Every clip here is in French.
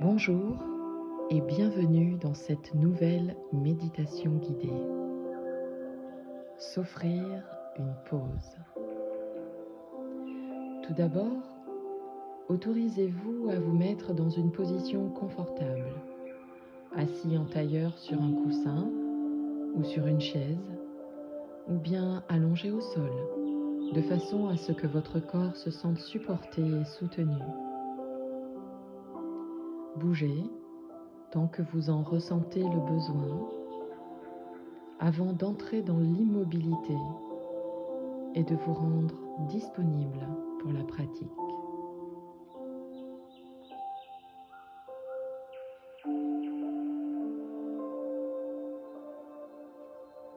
Bonjour et bienvenue dans cette nouvelle méditation guidée. S'offrir une pause. Tout d'abord, autorisez-vous à vous mettre dans une position confortable, assis en tailleur sur un coussin ou sur une chaise, ou bien allongé au sol, de façon à ce que votre corps se sente supporté et soutenu. Bougez tant que vous en ressentez le besoin, avant d'entrer dans l'immobilité et de vous rendre disponible pour la pratique.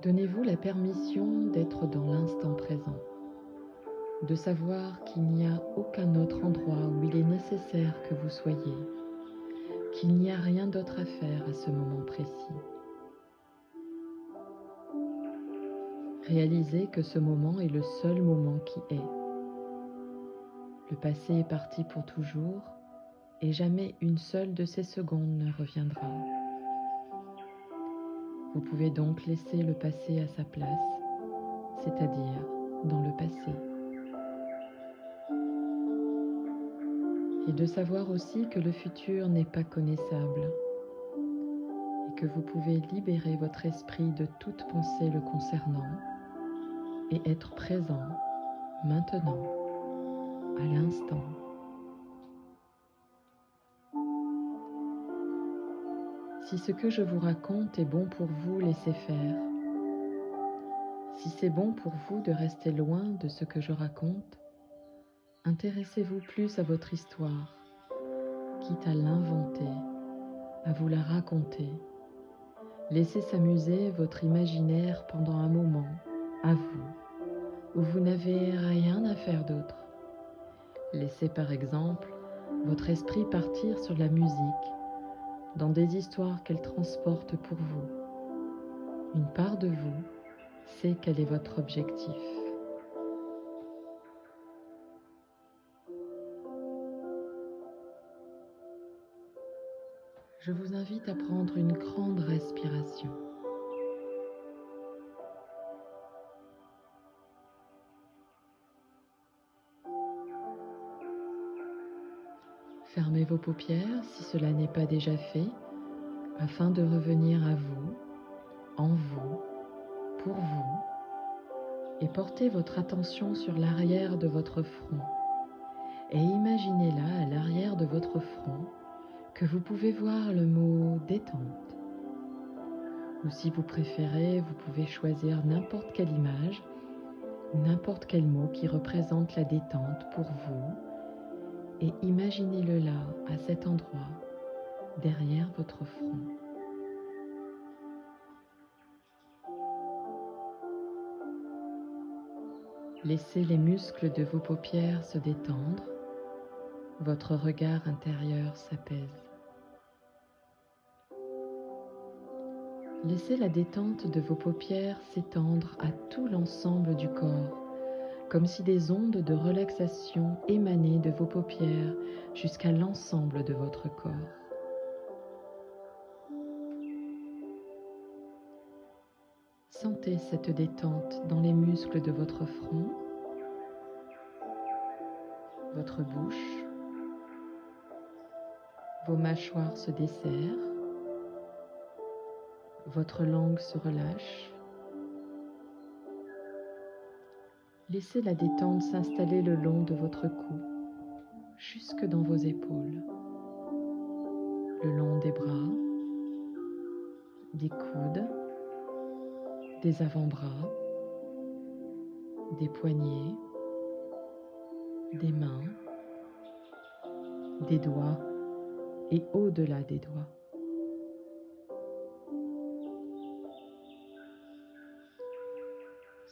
Donnez-vous la permission d'être dans l'instant présent, de savoir qu'il n'y a aucun autre endroit où il est nécessaire que vous soyez, qu'il n'y a rien d'autre à faire à ce moment précis. Réalisez que ce moment est le seul moment qui est. Le passé est parti pour toujours et jamais une seule de ces secondes ne reviendra. Vous pouvez donc laisser le passé à sa place, c'est-à-dire dans le passé. Et de savoir aussi que le futur n'est pas connaissable et que vous pouvez libérer votre esprit de toute pensée le concernant et être présent maintenant, à l'instant. Si ce que je vous raconte est bon pour vous, laissez faire. Si c'est bon pour vous de rester loin de ce que je raconte, intéressez-vous plus à votre histoire, quitte à l'inventer, à vous la raconter. Laissez s'amuser votre imaginaire pendant un moment, à vous, où vous n'avez rien à faire d'autre. Laissez par exemple votre esprit partir sur la musique, dans des histoires qu'elle transporte pour vous. Une part de vous sait quel est votre objectif. Je vous invite à prendre une grande respiration. Fermez vos paupières si cela n'est pas déjà fait, afin de revenir à vous, en vous, pour vous, et portez votre attention sur l'arrière de votre front. Et imaginez là, à l'arrière de votre front, que vous pouvez voir le mot détente. Ou si vous préférez, vous pouvez choisir n'importe quelle image, n'importe quel mot qui représente la détente pour vous, et imaginez-le là, à cet endroit, derrière votre front. Laissez les muscles de vos paupières se détendre, votre regard intérieur s'apaise. Laissez la détente de vos paupières s'étendre à tout l'ensemble du corps, comme si des ondes de relaxation émanaient de vos paupières jusqu'à l'ensemble de votre corps. Sentez cette détente dans les muscles de votre front, votre bouche, vos mâchoires se desserrent, votre langue se relâche. Laissez la détente s'installer le long de votre cou, jusque dans vos épaules, le long des bras, des coudes, des avant-bras, des poignets, des mains, des doigts et au-delà des doigts.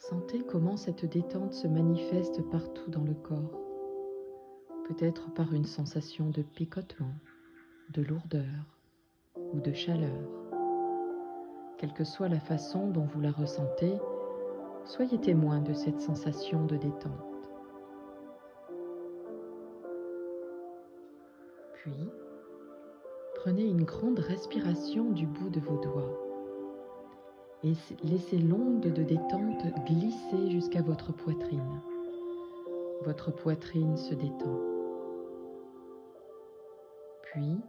Sentez comment cette détente se manifeste partout dans le corps, peut-être par une sensation de picotement, de lourdeur ou de chaleur. Quelle que soit la façon dont vous la ressentez, soyez témoin de cette sensation de détente. Puis, Prenez une grande respiration du bout de vos doigts et laissez l'onde de détente glisser jusqu'à votre poitrine. Votre poitrine se détend. Puis,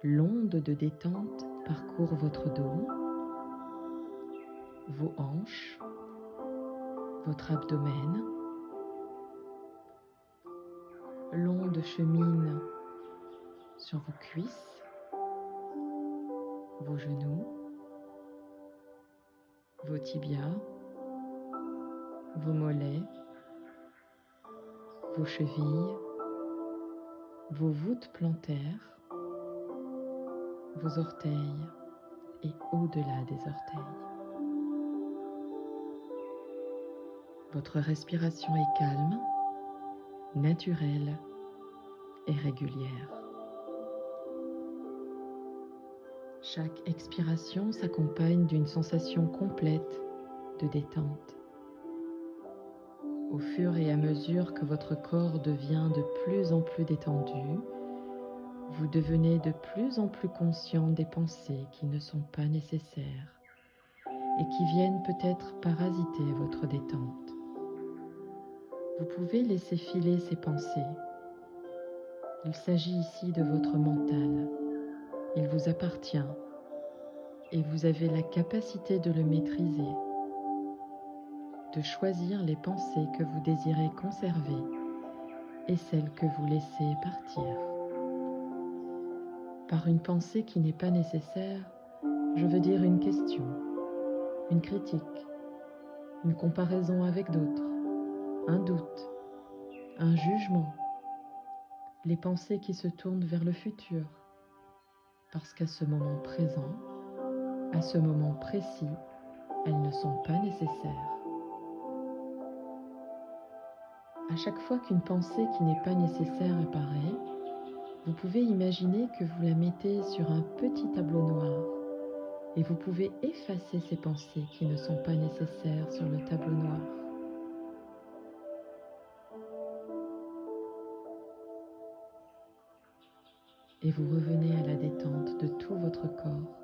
l'onde de détente parcourt votre dos, vos hanches, votre abdomen. L'onde chemine sur vos cuisses, vos genoux, vos tibias, vos mollets, vos chevilles, vos voûtes plantaires, vos orteils et au-delà des orteils. Votre respiration est calme, naturelle et régulière. Chaque expiration s'accompagne d'une sensation complète de détente. Au fur et à mesure que votre corps devient de plus en plus détendu, vous devenez de plus en plus conscient des pensées qui ne sont pas nécessaires et qui viennent peut-être parasiter votre détente. Vous pouvez laisser filer ces pensées. Il s'agit ici de votre mental. Il vous appartient et vous avez la capacité de le maîtriser, de choisir les pensées que vous désirez conserver et celles que vous laissez partir. Par une pensée qui n'est pas nécessaire, je veux dire une question, une critique, une comparaison avec d'autres, un doute, un jugement, les pensées qui se tournent vers le futur, parce qu'à ce moment présent, à ce moment précis, elles ne sont pas nécessaires. À chaque fois qu'une pensée qui n'est pas nécessaire apparaît, vous pouvez imaginer que vous la mettez sur un petit tableau noir et vous pouvez effacer ces pensées qui ne sont pas nécessaires sur le tableau noir. Et vous revenez à la détente de tout votre corps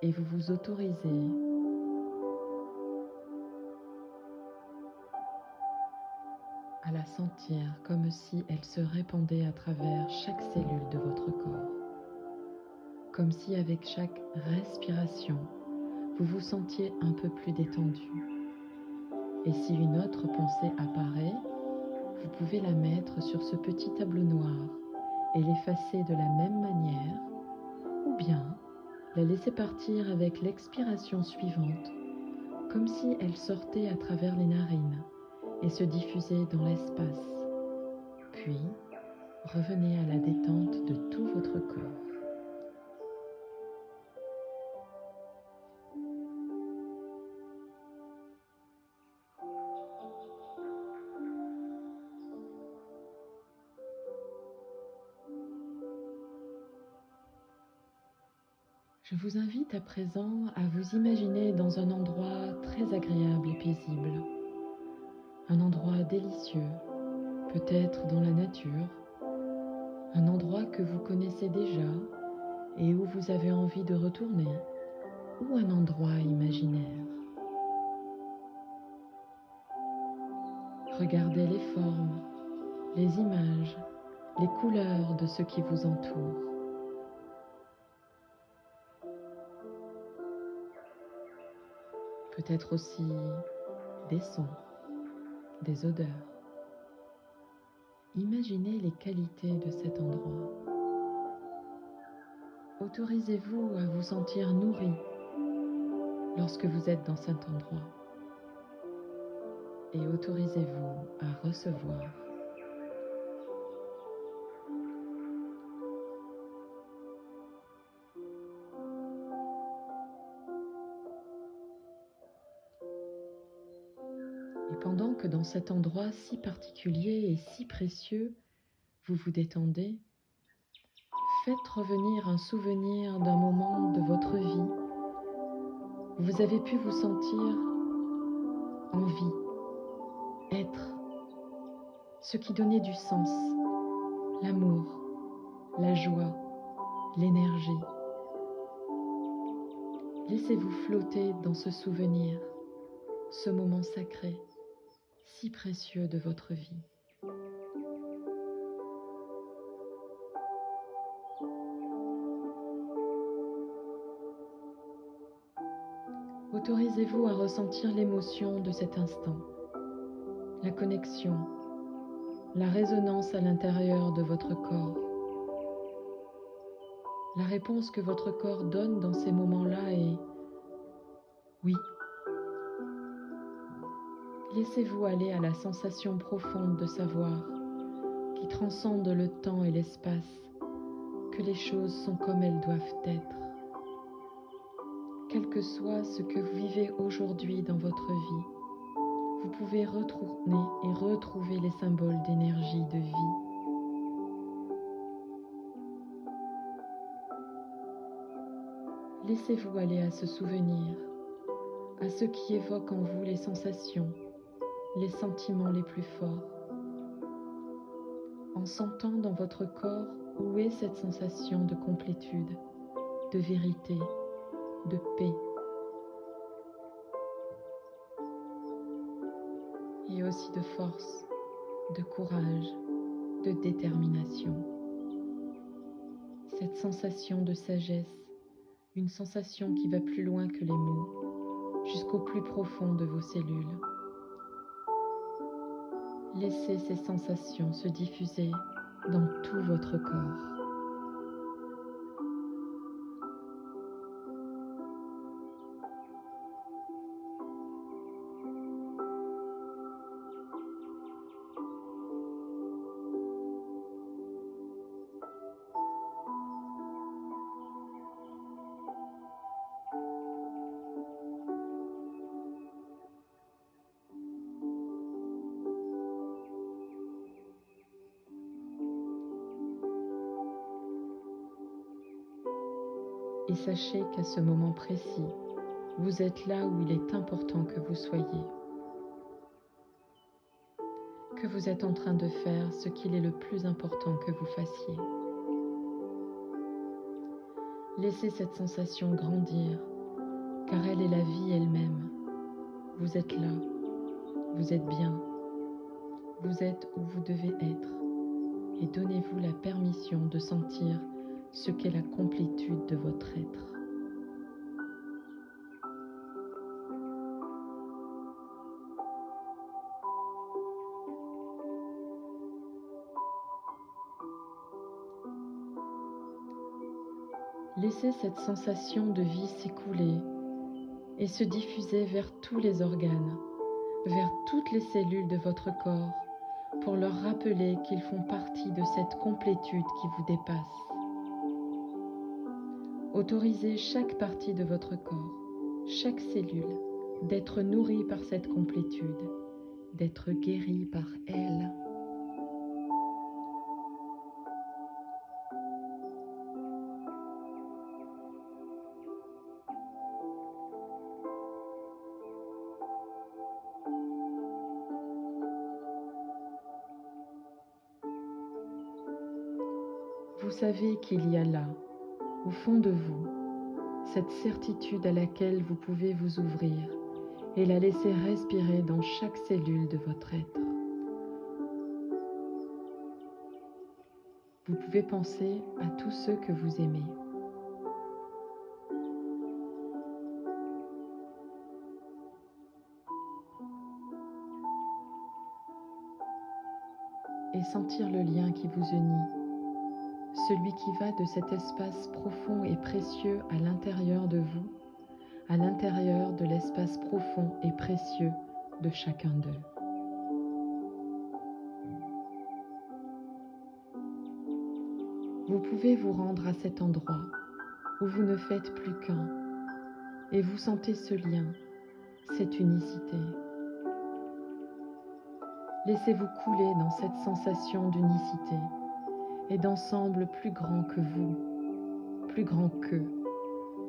et vous vous autorisez à la sentir comme si elle se répandait à travers chaque cellule de votre corps. Comme si avec chaque respiration, vous vous sentiez un peu plus détendu. Et si une autre pensée apparaît, vous pouvez la mettre sur ce petit tableau noir et l'effacer de la même manière, ou bien la laisser partir avec l'expiration suivante, comme si elle sortait à travers les narines et se diffusait dans l'espace. Puis, revenez à la détente de tout votre corps. Je vous invite à présent à vous imaginer dans un endroit très agréable et paisible, un endroit délicieux, peut-être dans la nature, un endroit que vous connaissez déjà et où vous avez envie de retourner, ou un endroit imaginaire. Regardez les formes, les images, les couleurs de ce qui vous entoure. Peut-être aussi des sons, des odeurs. Imaginez les qualités de cet endroit. Autorisez-vous à vous sentir nourri lorsque vous êtes dans cet endroit et autorisez-vous à recevoir. Et pendant que dans cet endroit si particulier et si précieux, vous vous détendez, faites revenir un souvenir d'un moment de votre vie où vous avez pu vous sentir en vie, être, ce qui donnait du sens, l'amour, la joie, l'énergie. Laissez-vous flotter dans ce souvenir, ce moment sacré, si précieux de votre vie. Autorisez-vous à ressentir l'émotion de cet instant, la connexion, la résonance à l'intérieur de votre corps. La réponse que votre corps donne dans ces moments-là est oui. Laissez-vous aller à la sensation profonde de savoir, qui transcende le temps et l'espace, que les choses sont comme elles doivent être. Quel que soit ce que vous vivez aujourd'hui dans votre vie, vous pouvez retourner et retrouver les symboles d'énergie, de vie. Laissez-vous aller à ce souvenir, à ce qui évoque en vous les sensations, les sentiments les plus forts. En sentant dans votre corps où est cette sensation de complétude, de vérité, de paix. Et aussi de force, de courage, de détermination. Cette sensation de sagesse, une sensation qui va plus loin que les mots, jusqu'au plus profond de vos cellules. Laissez ces sensations se diffuser dans tout votre corps. Et sachez qu'à ce moment précis, vous êtes là où il est important que vous soyez. Que vous êtes en train de faire ce qu'il est le plus important que vous fassiez. Laissez cette sensation grandir, car elle est la vie elle-même. Vous êtes là, vous êtes bien, vous êtes où vous devez être, et donnez-vous la permission de sentir ce qu'est la complétude de votre être. Laissez cette sensation de vie s'écouler et se diffuser vers tous les organes, vers toutes les cellules de votre corps, pour leur rappeler qu'ils font partie de cette complétude qui vous dépasse. Autorisez chaque partie de votre corps, chaque cellule, d'être nourrie par cette complétude, d'être guérie par elle. Vous savez qu'il y a là, au fond de vous, cette certitude à laquelle vous pouvez vous ouvrir et la laisser respirer dans chaque cellule de votre être. Vous pouvez penser à tous ceux que vous aimez. Et sentir le lien qui vous unit, celui qui va de cet espace profond et précieux à l'intérieur de vous, à l'intérieur de l'espace profond et précieux de chacun d'eux. Vous pouvez vous rendre à cet endroit où vous ne faites plus qu'un et vous sentez ce lien, cette unicité. Laissez-vous couler dans cette sensation d'unicité et d'ensemble plus grand que vous, plus grand qu'eux,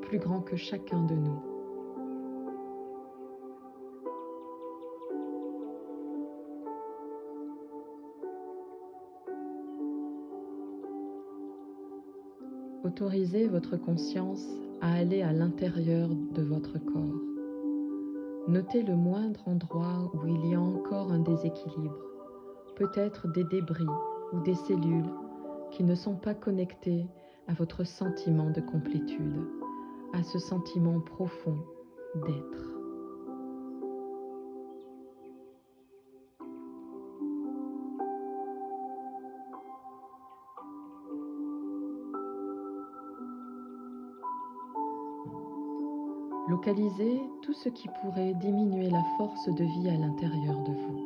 plus grand que chacun de nous. Autorisez votre conscience à aller à l'intérieur de votre corps. Notez le moindre endroit où il y a encore un déséquilibre, peut-être des débris ou des cellules qui ne sont pas connectées à votre sentiment de complétude, à ce sentiment profond d'être. Localisez tout ce qui pourrait diminuer la force de vie à l'intérieur de vous.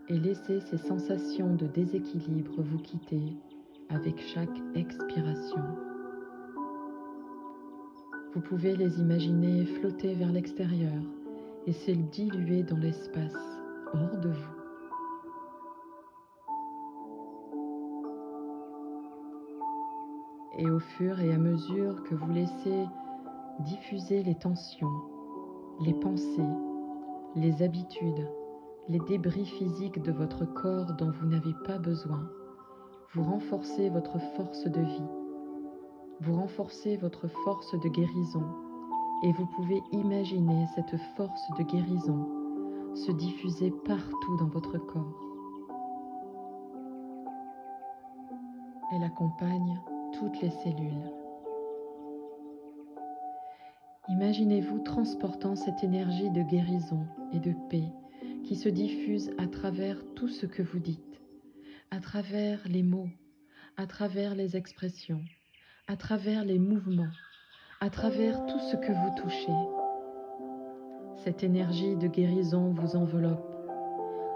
Et laissez ces sensations de déséquilibre vous quitter avec chaque expiration. Vous pouvez les imaginer flotter vers l'extérieur et se diluer dans l'espace hors de vous. Et au fur et à mesure que vous laissez diffuser les tensions, les pensées, les habitudes, les débris physiques de votre corps dont vous n'avez pas besoin, vous renforcez votre force de vie, vous renforcez votre force de guérison et vous pouvez imaginer cette force de guérison se diffuser partout dans votre corps. Elle accompagne toutes les cellules. Imaginez-vous transportant cette énergie de guérison et de paix qui se diffuse à travers tout ce que vous dites, à travers les mots, à travers les expressions, à travers les mouvements, à travers tout ce que vous touchez. Cette énergie de guérison vous enveloppe.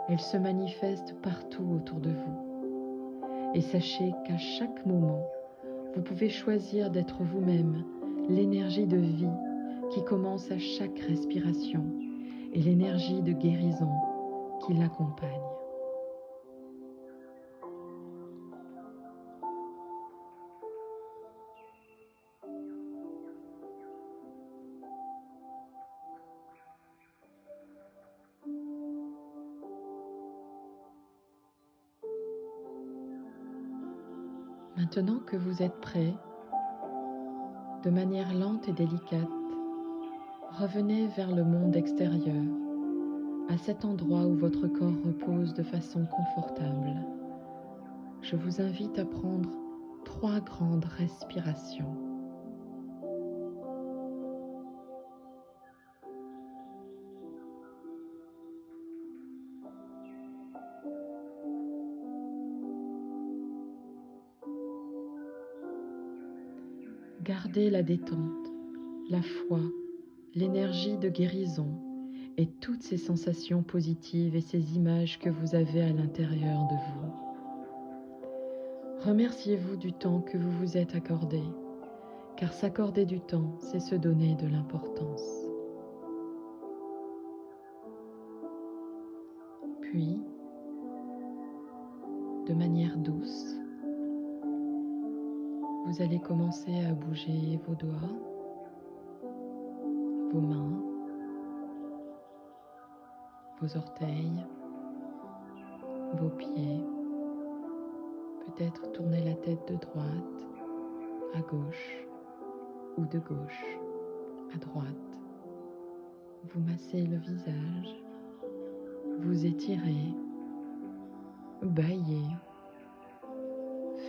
Elle se manifeste partout autour de vous. Et sachez qu'à chaque moment, vous pouvez choisir d'être vous-même, l'énergie de vie qui commence à chaque respiration et l'énergie de guérison qui l'accompagne. Maintenant que vous êtes prêt, de manière lente et délicate, revenez vers le monde extérieur, à cet endroit où votre corps repose de façon confortable. Je vous invite à prendre 3 grandes respirations. Gardez la détente, la foi, l'énergie de guérison et toutes ces sensations positives et ces images que vous avez à l'intérieur de vous. Remerciez-vous du temps que vous vous êtes accordé, car s'accorder du temps, c'est se donner de l'importance. Puis, de manière douce, vous allez commencer à bouger vos doigts, vos mains, vos orteils, vos pieds. Peut-être tourner la tête de droite à gauche ou de gauche à droite. Vous massez le visage, vous étirez, bâillez.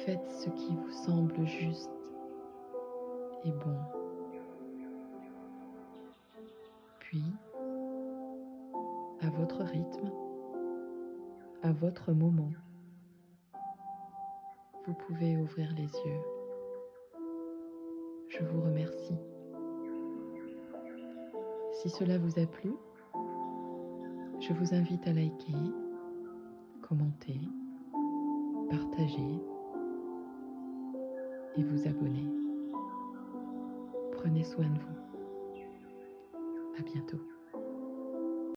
Faites ce qui vous semble juste et bon. Puis, à votre rythme, à votre moment, vous pouvez ouvrir les yeux. Je vous remercie. Si cela vous a plu, je vous invite à liker, commenter, partager et vous abonner. Prenez soin de vous. À bientôt.